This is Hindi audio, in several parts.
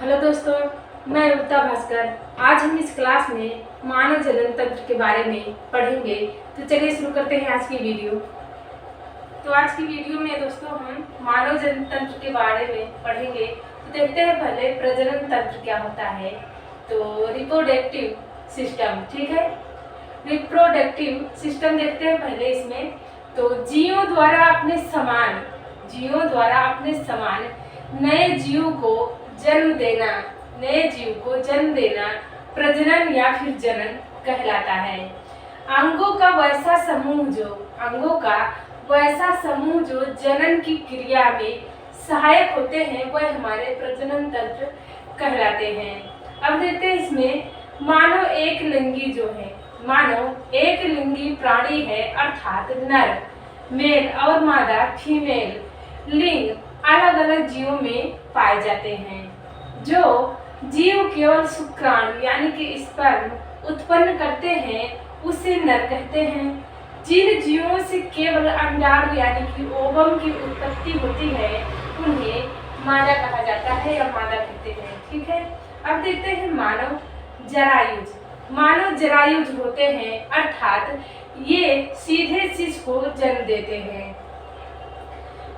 हेलो दोस्तों, मैं युक्ता भास्कर। आज हम इस क्लास में मानव जनन तंत्र के बारे में पढ़ेंगे। तो चलिए शुरू करते हैं आज की वीडियो। तो आज की वीडियो में दोस्तों हम मानव जनन तंत्र के बारे में पढ़ेंगे। तो देखते हैं पहले प्रजनन तंत्र क्या होता है। तो रिप्रोडक्टिव सिस्टम, ठीक है। रिप्रोडक्टिव सिस्टम देखते हैं पहले इसमें। तो जीवों द्वारा अपने समान नए जीव को जन्म देना प्रजनन या फिर जनन कहलाता है। अंगों का वैसा समूह जो जनन की क्रिया में सहायक होते हैं वह हमारे प्रजनन तंत्र कहलाते हैं। अब देखते हैं इसमें मानव एक लिंगी प्राणी है, अर्थात नर मेल और मादा फीमेल लिंग अलग अलग जीवों में पाए जाते हैं। जो जीव केवल शुक्राणु यानी कि स्पर्म उत्पन्न करते हैं उसे नर कहते हैं। जिन जीवों से केवल अंडाणु यानी कि ओवम की उत्पत्ति होती है उन्हें मादा कहा जाता है या मादा कहते हैं, ठीक है। अब देखते हैं मानव जरायुज होते हैं, अर्थात ये सीधे शिशु को जन्म देते हैं।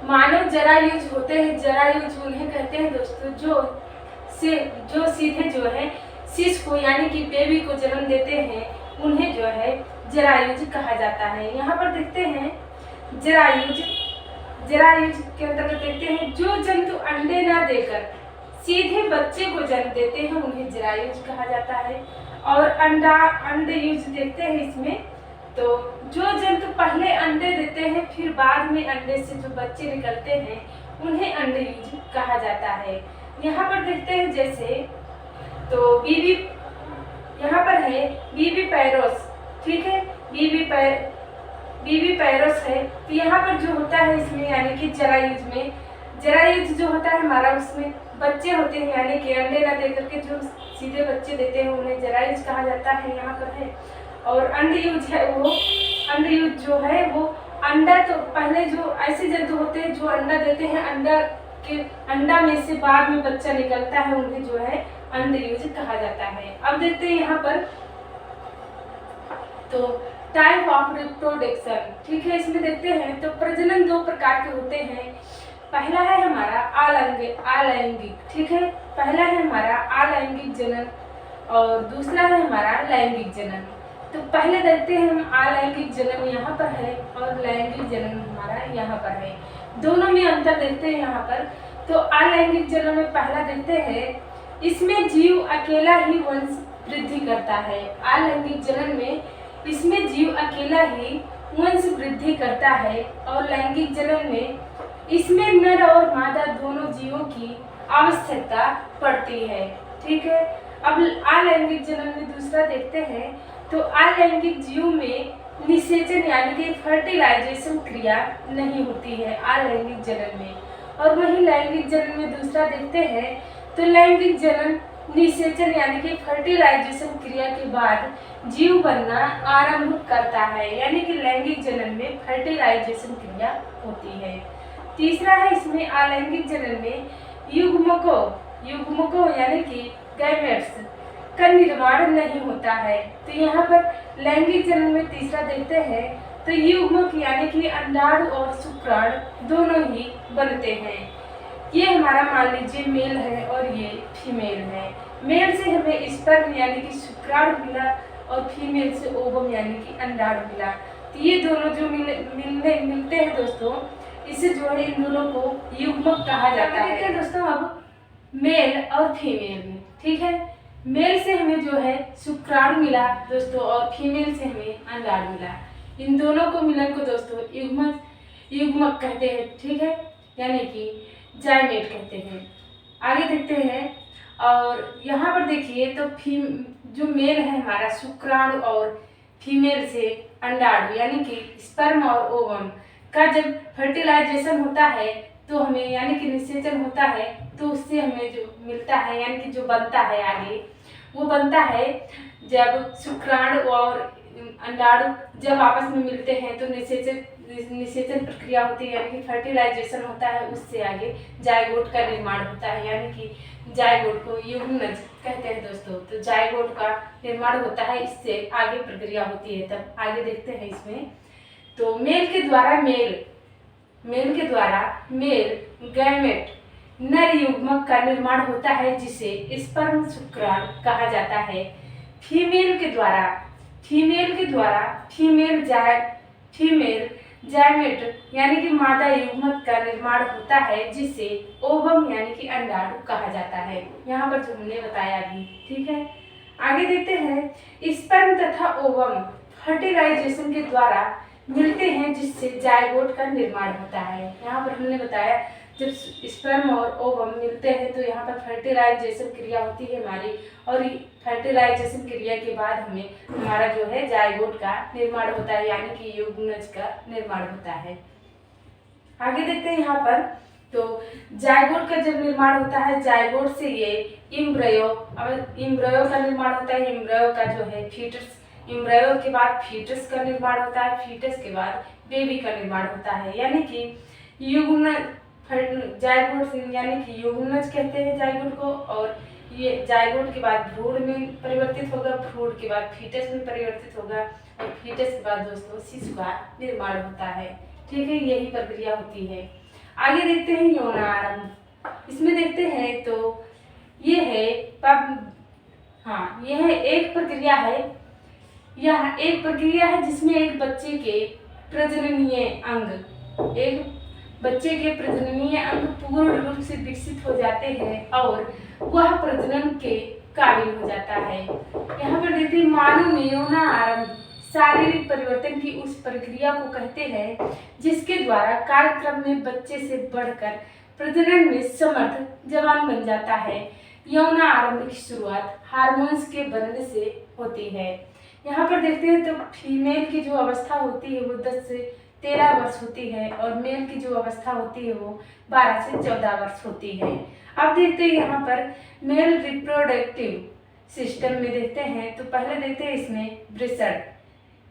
मानव जरायुज होते हैं, जरायुज उन्हें कहते हैं दोस्तों जो सीधे जो है शिशु को यानी कि बेबी को जन्म देते हैं उन्हें जो है जरायुज कहा जाता है। यहाँ पर देखते हैं जरायुज के अंतर्गत देखते हैं जो जंतु अंडे ना देकर सीधे बच्चे को जन्म देते हैं उन्हें जरायुज कहा जाता है। और अंडयुज देखते हैं इसमें। तो जो जंतु पहले अंडे देते हैं फिर बाद में अंडे से जो बच्चे निकलते हैं उन्हें अंडयुज कहा जाता है। यहाँ पर देखते हैं जैसे तो यहाँ पर है बीबी पैरोस, ठीक है। बीबी पैरोस है। तो यहाँ पर जो होता है इसमें यानी कि जरायुज जो होता है हमारा उसमें बच्चे होते हैं यानी कि अंडे ना देकर के जो सीधे बच्चे देते हैं उन्हें जरायुज कहा जाता है, यहाँ पर है। और अंडयुज जो है वो अंडा, तो पहले जो ऐसे जंतु होते हैं जो अंडा देते हैं, अंडा में से बाद में बच्चा निकलता है उन्हें जो है अंडयुज कहा जाता है। अब देखते हैं यहाँ पर तो टाइप ऑफ रिप्रोडक्शन, ठीक है। इसमें देखते हैं तो प्रजनन दो प्रकार के होते हैं। पहला है हमारा अलैंगिक, ठीक है। पहला है हमारा अलैंगिक जनन और दूसरा है हमारा लैंगिक जनन। तो पहले देखते हैं हम अलैंगिक जनन यहाँ पर है और लैंगिक जनन हमारा यहाँ पर है। दोनों में अंतर देखते हैं यहाँ पर। तो अलैंगिक जनन में पहला देखते हैं इसमें जीव अकेला ही वंश वृद्धि करता है। अलैंगिक जनन में इसमें जीव अकेला ही वंश वृद्धि करता है। और लैंगिक जनन में इसमें नर और मादा दोनों जीवों की आवश्यकता पड़ती है, ठीक है। अब अलैंगिक जनन में दूसरा देखते हैं। तो अलैंगिक जीव में निषेचन यानी कि फर्टिलाइजेशन क्रिया नहीं होती है अलैंगिक जनन में। और वहीं लैंगिक जनन में दूसरा देखते हैं तो लैंगिक जनन निषेचन यानी कि फर्टिलाइजेशन क्रिया के बाद जीव बनना आरंभ करता है, यानी कि लैंगिक जनन में फर्टिलाइजेशन क्रिया होती है। तीसरा है इसमें अलैंगिक जनन में युग्मकों यानी कि गैमेट्स का निर्माण नहीं होता है। तो यहाँ पर लैंगिक जनन में तीसरा देखते हैं तो युग्मक यानी कि अंडाणु और शुक्राणु दोनों ही बनते हैं। ये हमारा मान लीजिए मेल है और ये फीमेल है। मेल से हमें स्पर्म यानी कि शुक्राणु मिला और फीमेल से ओवम यानी कि अंडाणु मिला। तो ये दोनों जो मिलते हैं दोस्तों, इसे जो है इन दोनों को युग्मक कहा जाता है। दोस्तों अब मेल और फीमेल में, ठीक है। मेल से हमें जो है शुक्राणु मिला दोस्तों और फीमेल से हमें अंडाणु मिला। इन दोनों को मिलन को दोस्तों युग्मक कहते हैं, ठीक है, यानी कि जाइमेट कहते हैं। आगे देखते हैं और यहाँ पर देखिए तो जो मेल है हमारा शुक्राणु और फीमेल से अंडाणु यानी कि स्पर्म और ओवम का जब फर्टिलाइजेशन होता है तो हमें यानी कि निषेचन होता है तो उससे हमें जो मिलता है यानी कि जो बनता है आगे वो बनता है जब शुक्राणु और अंडाणु जब आपस में मिलते हैं तो निषेचन प्रक्रिया होती है यानी कि फर्टिलाइजेशन होता है, उससे आगे जायगोट का निर्माण होता है यानी कि जायगोट को युग्मनज कहते हैं दोस्तों। तो जायगोट का निर्माण होता है, इससे आगे प्रक्रिया होती है, तब आगे देखते हैं इसमें। तो मेल के द्वारा मेल गैमेट नर युग्मक का निर्माण होता है, जिसे स्पर्म शुक्राणु कहा जाता है। फीमेल के द्वारा फीमेल जायमेट यानी कि मादा युग्मक का निर्माण होता है, जिसे ओवम यानी कि अंडाणु कहा जाता है। यहाँ पर जो हमने बताया अभी, ठीक है। आगे देखते हैं, स्पर्म तथा ओवम फर्टिलाइजेशन के द्वारा मिलते हैं, जिससे जायगोट का निर्माण होता है। यहाँ पर हमने बताया जब स्पर्म और ओवम मिलते हैं तो यहाँ पर फर्टिलाइजेशन क्रिया होती है हमारी, और फर्टिलाइजेशन क्रिया के बाद हमारा जो है जायगोट का निर्माण होता है, यानी कि युग्मनज का निर्माण होता है। आगे देखते हैं यहाँ पर, तो जायगोट का जब निर्माण होता है, जायगोट से ये इम्ब्रियो का निर्माण होता है। इम्ब्रियो का जो है फीटस, इम्ब्रियो के बाद फीटस का निर्माण होता है, फीटस के बाद बेबी का निर्माण होता है, यानी कि जायगोट यानी कि युग्मनज कहते हैं जायगोट को। और ये जायगोट के बाद भ्रूण में परिवर्तित होगा, भ्रूण के बाद फीटस में परिवर्तित होगा, और फीटस के बाद दोस्तों शिशु का निर्माण होता है, ठीक है। यही प्रक्रिया होती है। आगे देखते हैं यौनारंभ। इसमें देखते हैं तो ये है यह एक प्रक्रिया है। यह एक प्रक्रिया है जिसमें एक बच्चे के प्रजननीय अंग पूर्ण रूप से विकसित हो जाते हैं और वह प्रजनन के काबिल हो जाता है। यहाँ पर देखते हैं, मानव में यौनारंभ शारीरिक परिवर्तन की उस प्रक्रिया को कहते हैं जिसके द्वारा कालक्रम में बच्चे से बढ़कर प्रजनन में समर्थ जवान बन जाता है। यौनारंभ की शुरुआत हार्मोन्स के बनने से होती है। यहाँ पर देखते हैं तो फीमेल की जो अवस्था होती है वो 10 से 13 वर्ष होती है, और मेल की जो अवस्था होती है वो 12 से 14 वर्ष होती है। अब देखते हैं यहाँ पर मेल रिप्रोडक्टिव सिस्टम में देखते हैं, तो पहले देखते हैं इसमें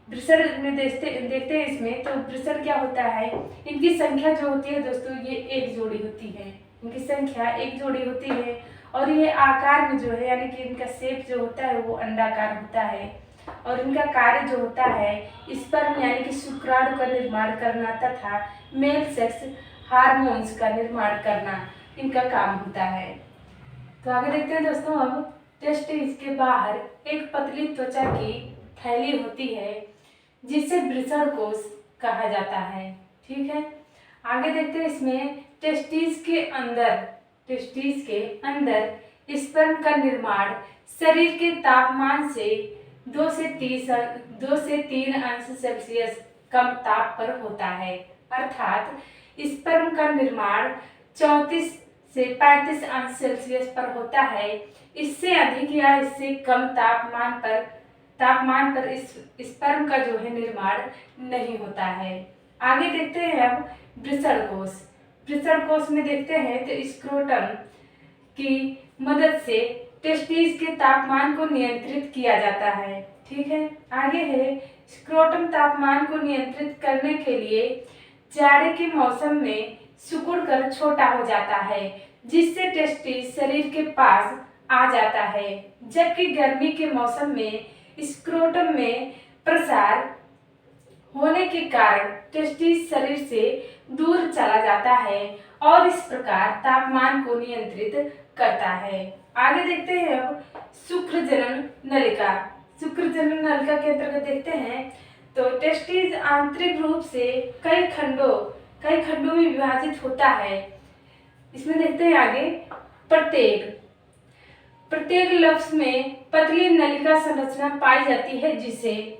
वृषण में देखते हैं इसमें, तो वृषण क्या होता है, इनकी संख्या जो होती है दोस्तों ये एक जोड़ी होती है, इनकी संख्या एक जोड़ी होती है, और ये आकार में जो है यानी कि इनका शेप जो होता है वो अंडाकार होता है, और इनका कार्य जो होता है स्पर्म यानी कि शुक्राणु का निर्माण करना तथा मेल सेक्स हार्मोन्स का निर्माण करना इनका काम होता है। तो आगे देखते हैं दोस्तों, अब टेस्टिस के बाहर एक पतली त्वचा की थैली होती है जिसे वृषण कोश कहा जाता है, ठीक है। आगे देखते हैं इसमें टेस्टिस के अंदर स्पर्म का निर्माण शरीर के तापमान से 2 से 3 अंश सेल्सियस कम ताप पर होता है, अर्थात स्पर्म का निर्माण 34 से 35 अंश सेल्सियस पर होता है। इससे अधिक या इससे कम तापमान पर इस स्पर्म का जो है निर्माण नहीं होता है। आगे देखते हैं अब वृषण कोश में देखते हैं तो स्क्रोटम की मदद से टेस्टिस के तापमान को नियंत्रित किया जाता है, ठीक है। आगे है, स्क्रोटम तापमान को नियंत्रित करने के लिए जाड़े के मौसम में सिकुड़कर छोटा हो जाता है, जिससे टेस्टिस शरीर के पास आ जाता है, जबकि गर्मी के मौसम में स्क्रोटम में प्रसार होने के कारण टेस्टिस शरीर से दूर चला जाता है और इस प्रकार तापमान को नियंत्रित करता है। आगे देखते हैं अब शुक्रजनन नलिका के अंतर्गत देखते हैं तो टेस्टिस आंतरिक रूप से कई खंडों में विभाजित होता है। इसमें देखते हैं आगे प्रत्येक लफ्ज में पतली नलिका संरचना पाई जाती है जिसे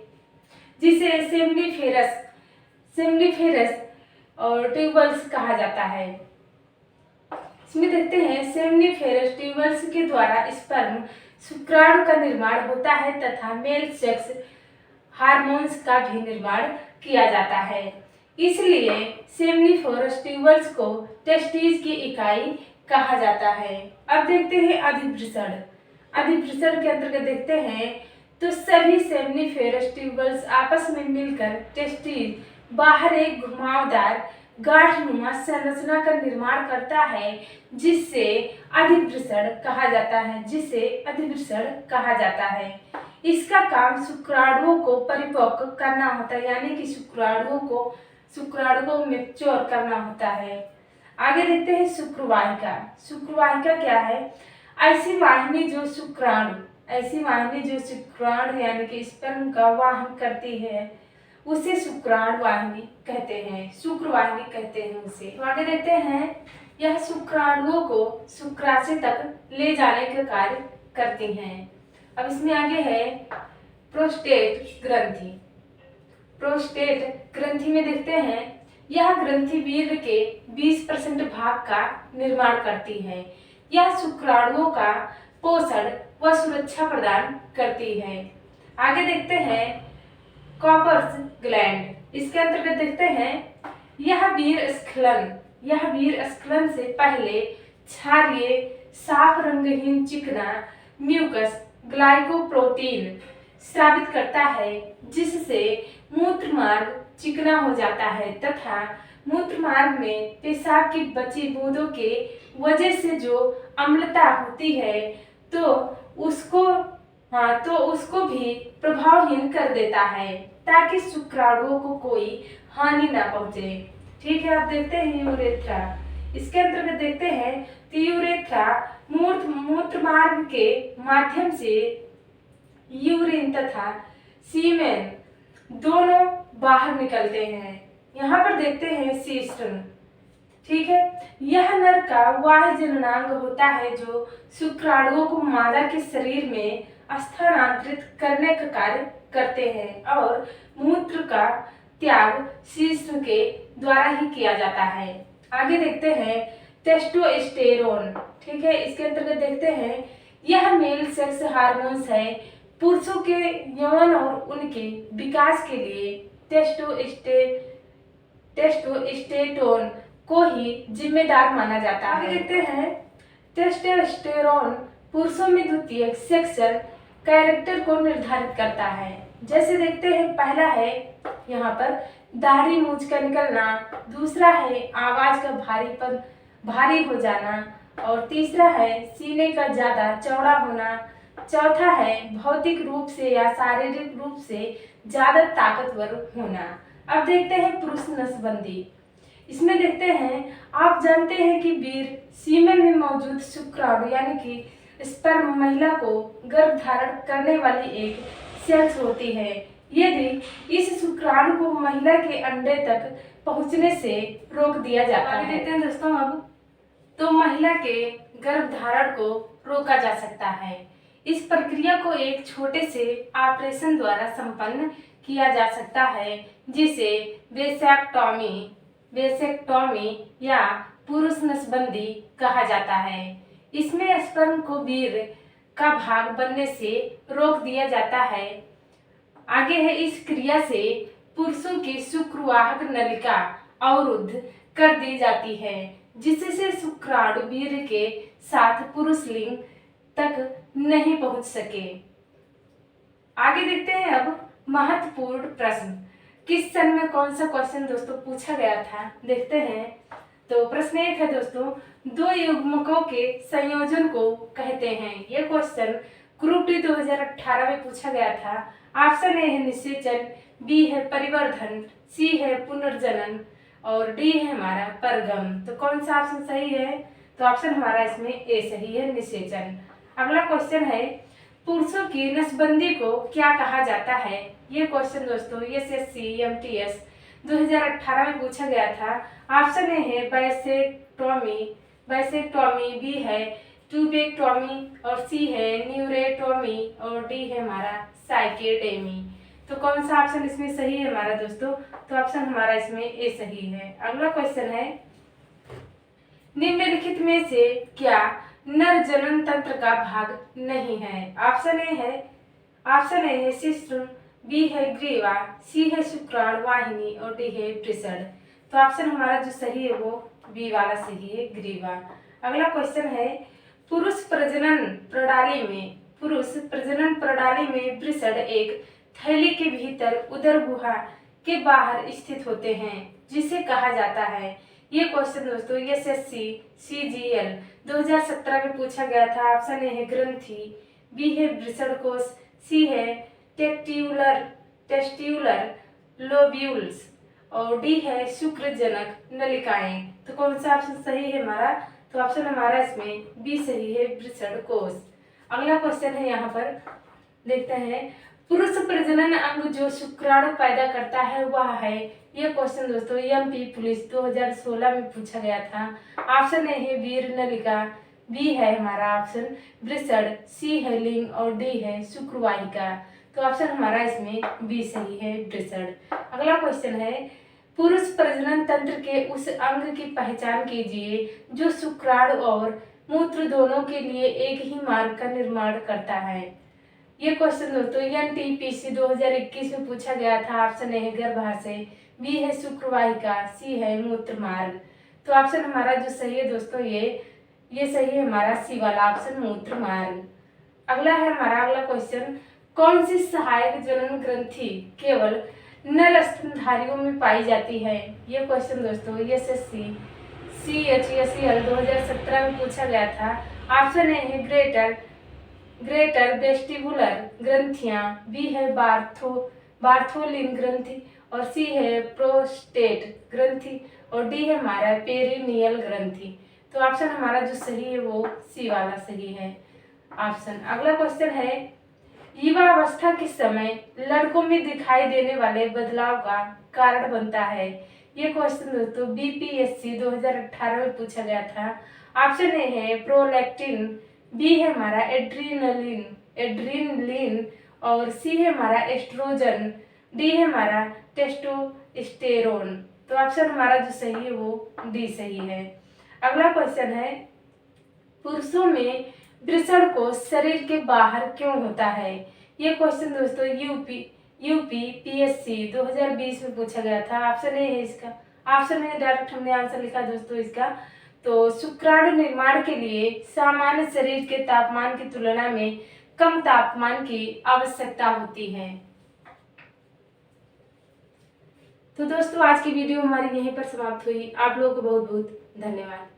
सेमनीफेरस और ट्यूबल्स कहा जाता है। इसमें देखते हैं सेमनीफेरस ट्यूबल्स के द्वारा स्पर्म शुक्राणु का निर्माण होता है तथा मेल सेक्स हार्मोन्स का भी निर्माण किया जाता है। इसलिए सेमनीफेरस ट्यूबल्स को टेस्टिस की इकाई कहा जाता है। अब देखते हैं अधिवृषण के अंतर्गत देखते हैं तो सभी सेमनीफेरस ट्यूबल्स आपस में मिलकर टेस्टिस बाहर एक घुमावदार गांठनुमा संरचना का निर्माण करता है, जिससे अधिवृषण कहा जाता है, जिसे अधिवृषण कहा जाता है। इसका काम शुक्राणुओं को परिपक्व करना होता है, यानी कि शुक्राणुओं को मैच्योर करना होता है। आगे देखते हैं शुक्रवाहिका। शुक्रवाहिका क्या है? ऐसी वाहिनी जो शुक्राणु यानी कि स्पर्म का वाहन करती है, उसे शुक्राणु वाहिनी कहते हैं, शुक्रवाहिनी कहते हैं उसे। तो आगे देखते हैं, यह शुक्राणुओं को शुक्राशय तक ले जाने का कार्य करती हैं। अब इसमें आगे है प्रोस्टेट ग्रंथि। प्रोस्टेट ग्रंथि में देखते हैं, यह ग्रंथि वीर्य के 20% भाग का निर्माण करती है। यह शुक्राणुओं का पोषण व सुरक्षा प्रदान करती है। आगे देखते हैं कॉपर्स ग्लैंड। इसके अंतर्गत देखते हैं, यह वीर्य स्खलन से पहले क्षारीय साफ रंगहीन चिकना म्यूकस ग्लाइकोप्रोटीन स्रावित करता है, जिससे मूत्र मार्ग चिकना हो जाता है तथा मूत्र मार्ग में पेशाब की बची बूंदों के वजह से जो अम्लता होती है तो उसको भी प्रभावहीन कर देता है, ताकि शुक्राणुओं को कोई हानि ना पहुंचे। ठीक है, अब देखते हैं यूरेथ्रा। इसके अंतर्गत देखते हैं कि यूरेथ्रा मूत्र मार्ग के माध्यम से यूरिन तथा सीमेन दोनों बाहर निकलते हैं। यहाँ पर देखते हैं सीस्टन। ठीक है, यह नर का बाह्य जननांग होता है जो शुक्राणुओं को मादा के शरीर में स्थानांतरित करने का कार्य करते हैं, और मूत्र का त्याग सीस्टन के द्वारा ही किया जाता है। आगे देखते हैं टेस्टोस्टेरोन। ठीक है, इसके अंतर्गत देखते हैं, यह मेल सेक्स हार्मोन्स है। पुरुषों के यौन और उनके विकास के लिए टेस्टोस्टेरोन को ही जिम्मेदार माना जाता है। आगे देखते हैं टेस्टोस्टेरोन पुरुषों में द्वितीयक सेक्सुअल कैरेक्टर को निर्धारित करता है। जैसे देखते हैं, पहला है यहाँ पर दाढ़ी मूंछ का निकलना, दूसरा है आवाज का भारी हो जाना, और तीसरा है सीने का ज्यादा चौड़ा होना, चौथा है भौतिक रूप से या शारीरिक रूप से ज्यादा ताकतवर होना। अब देखते हैं पुरुष नसबंदी। इसमें देखते हैं, आप जानते हैं कि वीर्य सीमेन में मौजूद शुक्राणु यानी कि स्पर्म महिला को गर्भ धारण करने वाली एक सेल्स होती है। यदि इस शुक्राणु को महिला के अंडे तक पहुंचने से रोक दिया जाता है। देखते हैं दोस्तों, अब तो महिला के गर्भ धारण को रोका जा सकता है। इस प्रक्रिया को एक छोटे से ऑपरेशन द्वारा संपन्न किया जा सकता है, जिसे वेसेक्टोमी या पुरुष नसबंदी कहा जाता है। इसमें स्पर्म को वीर्य का भाग बनने से रोक दिया जाता है। आगे है, इस क्रिया से पुरुषों की शुक्रवाहक नलिका अवरुद्ध कर दी जाती है, जिससे शुक्राणु वीर्य के साथ पुरुष लिंग तक नहीं पहुंच सके। आगे देखते हैं अब महत्वपूर्ण प्रश्न। किस सन में कौन सा क्वेश्चन दोस्तों पूछा गया था, देखते हैं। तो प्रश्न 1 है दोस्तों, दो युग्मकों के संयोजन को कहते हैं। यह क्वेश्चन ग्रुप डी 2018 में पूछा गया था। ऑप्शन ए है निषेचन, बी है परिवर्धन, सी है पुनर्जनन और डी है हमारा परगम। तो कौन सा ऑप्शन सही है? तो ऑप्शन हमारा इसमें ए सही है, निषेचन। अगला क्वेश्चन है, पुरुषों की नसबंदी को क्या कहा जाता है? ये क्वेश्चन दोस्तों SSC MTS 2018 में पूछा गया था। ऑप्शन ए है बाइसेक्टोमी, बी है ट्यूबेक्टोमी और सी है न्यूरेटोमी और डी है हमारा साइकेडेमी। तो कौन सा ऑप्शन इसमें सही है हमारा दोस्तों? तो ऑप्शन हमारा इसमें ए सही है। अगला क्वेश्चन है, निम्नलिखित में से क्या नर जनन तंत्र का भाग नहीं है? ऑप्शन ए है शिश्न, बी है ग्रीवा, सी है शुक्राणु वाहिनी और डी है वृषण। तो ऑप्शन हमारा जो सही है वो बी वाला सही है, ग्रीवा। अगला क्वेश्चन है, पुरुष प्रजनन प्रणाली में वृषण एक थैली के भीतर उदर गुहा के बाहर स्थित होते हैं, जिसे कहा जाता है। ये क्वेश्चन दोस्तों एसएससी सीजीएल 2017 में पूछा गया था। ऑप्शन ए है ग्रंथि, बी है वृषणकोश, सी है टेस्ट्यूलर लोब्यूल्स और डी है शुक्रजनक नलिकाएं। तो कौन सा ऑप्शन सही है हमारा? तो ऑप्शन हमारा इसमें बी सही है, वृषणकोश। अगला क्वेश्चन है, यहाँ पर देखते हैं, पुरुष प्रजनन अंग जो शुक्राणु पैदा करता है वह है। ये क्वेश्चन दोस्तों एमपी पुलिस 2016 में पूछा गया था। ऑप्शन ए है वीर नलिका, बी है हमारा ऑप्शन वृषण, सी है लिंग और डी है शुक्रवाहिका। तो ऑप्शन हमारा इसमें बी सही है, वृषण। अगला क्वेश्चन है, पुरुष प्रजनन तंत्र के उस अंग की पहचान कीजिए जो शुक्राणु और मूत्र दोनों के लिए एक ही मार्ग का निर्माण करता है। ये क्वेश्चन दोस्तों एनटीपीसी 2021 में पूछा गया था। ऑप्शन ए है गर्भाशय, बी है शुक्रवाहिका, सी है मूत्र मार्ग। तो ऑप्शन हमारा जो सही है दोस्तों ये सही है हमारा सी वाला ऑप्शन, मूत्र मार्ग। अगला है हमारा अगला क्वेश्चन, कौन सी सहायक जनन ग्रंथि केवल नर स्तनधारियों में पाई जाती है? ये क्वेश्चन दोस्तों एसएससी सीएचएसएल 2017 में पूछा गया था। ऑप्शन ए है ग्रेटर वेस्टिबुलर ग्रंथियां, बी है बार्थोलिन ग्रंथि और सी है प्रोस्टेट ग्रंथि और डी है हमारा पेरिनियल ग्रंथि। तो ऑप्शन हमारा जो सही है वो सी वाला सही है ऑप्शन। अगला क्वेश्चन है, युवावस्था के समय लड़कों में दिखाई देने वाले बदलाव का कारण बनता है। ये क्वेश्चन दोस्तों बीपीएससी 2018 में पूछा गया था। ऑप्शन ए है प्रोलैक्टिन, बी है हमारा एड्रीनलिन और सी है हमारा एस्ट्रोजन, डी है हमारा टेस्टोस्टेरोन। तो ऑप्शन हमारा जो सही है वो डी सही है। अगला क्वेश्चन है, पुरुषों में वृषण को शरीर के बाहर क्यों होता है? ये क्वेश्चन दोस्तों यूपीपीएससी 2020 में पूछा गया था। ऑप्शन ए है इसका, ऑप्शन है डायरेक्ट हमने आंसर लिखा दोस्तों इसका। तो शुक्राणु निर्माण के लिए सामान्य शरीर के तापमान की तुलना में कम तापमान की आवश्यकता होती है। तो दोस्तों आज की वीडियो हमारी यहीं पर समाप्त हुई। आप लोगों को बहुत बहुत धन्यवाद।